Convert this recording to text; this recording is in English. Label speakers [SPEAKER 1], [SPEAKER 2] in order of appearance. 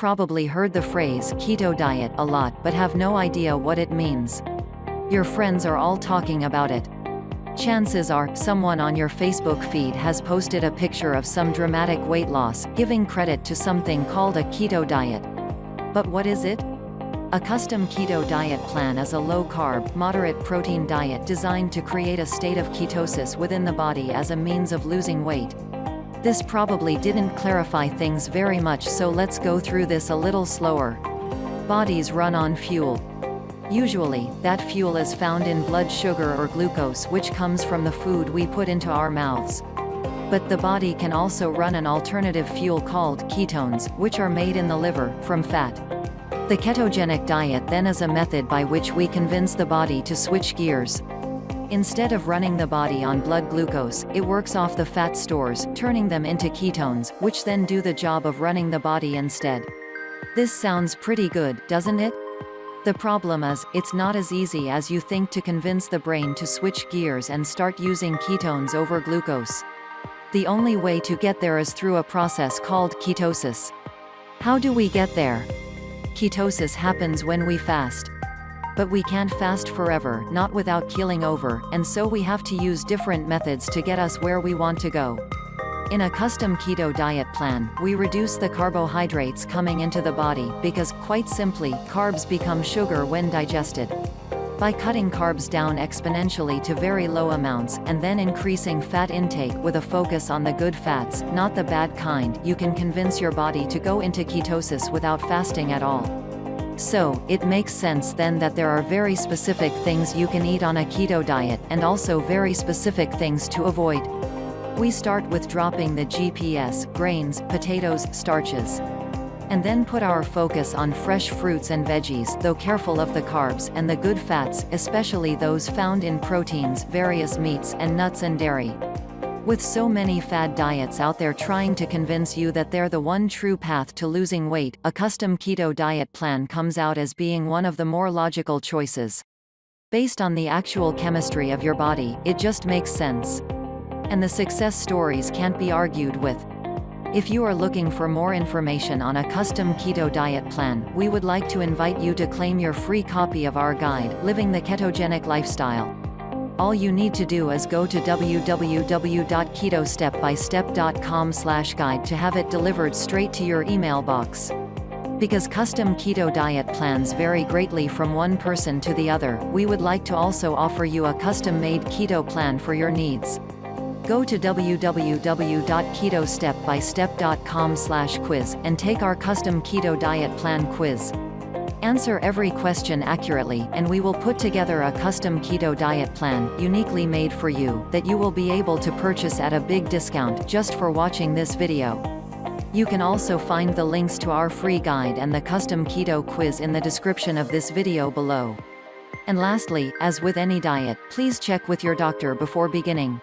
[SPEAKER 1] probably heard the phrase keto diet a lot but have no idea what it means. Your friends are all talking about it. Chances are, someone on your Facebook feed has posted a picture of some dramatic weight loss, giving credit to something called a keto diet. But what is it? A custom keto diet plan is a low-carb, moderate-protein diet designed to create a state of ketosis within the body as a means of losing weight. This probably didn't clarify things very much, so let's go through this a little slower. Bodies run on fuel. Usually, that fuel is found in blood sugar or glucose, which comes from the food we put into our mouths. But the body can also run an alternative fuel called ketones, which are made in the liver, from fat. The ketogenic diet then is a method by which we convince the body to switch gears. Instead of running the body on blood glucose, it works off the fat stores, turning them into ketones, which then do the job of running the body instead. This sounds pretty good, doesn't it? The problem is, it's not as easy as you think to convince the brain to switch gears and start using ketones over glucose. The only way to get there is through a process called ketosis. How do we get there? Ketosis happens when we fast. But we can't fast forever, not without keeling over, and so we have to use different methods to get us where we want to go. In a custom keto diet plan, we reduce the carbohydrates coming into the body, because, quite simply, carbs become sugar when digested. By cutting carbs down exponentially to very low amounts, and then increasing fat intake with a focus on the good fats, not the bad kind, you can convince your body to go into ketosis without fasting at all. So, it makes sense then that there are very specific things you can eat on a keto diet, and also very specific things to avoid. We start with dropping the GPS, grains, potatoes, starches. And then put our focus on fresh fruits and veggies, though careful of the carbs, and the good fats, especially those found in proteins, various meats, and nuts and dairy. With so many fad diets out there trying to convince you that they're the one true path to losing weight, a custom keto diet plan comes out as being one of the more logical choices. Based on the actual chemistry of your body, it just makes sense. And the success stories can't be argued with. If you are looking for more information on a custom keto diet plan, we would like to invite you to claim your free copy of our guide, Living the Ketogenic Lifestyle. All you need to do is go to www.ketostepbystep.com/guide to have it delivered straight to your email box. Because custom keto diet plans vary greatly from one person to the other, we would like to also offer you a custom-made keto plan for your needs. Go to www.ketostepbystep.com/quiz and take our custom keto diet plan quiz. Answer every question accurately, and we will put together a custom keto diet plan, uniquely made for you, that you will be able to purchase at a big discount, just for watching this video. You can also find the links to our free guide and the custom keto quiz in the description of this video below. And lastly, as with any diet, please check with your doctor before beginning.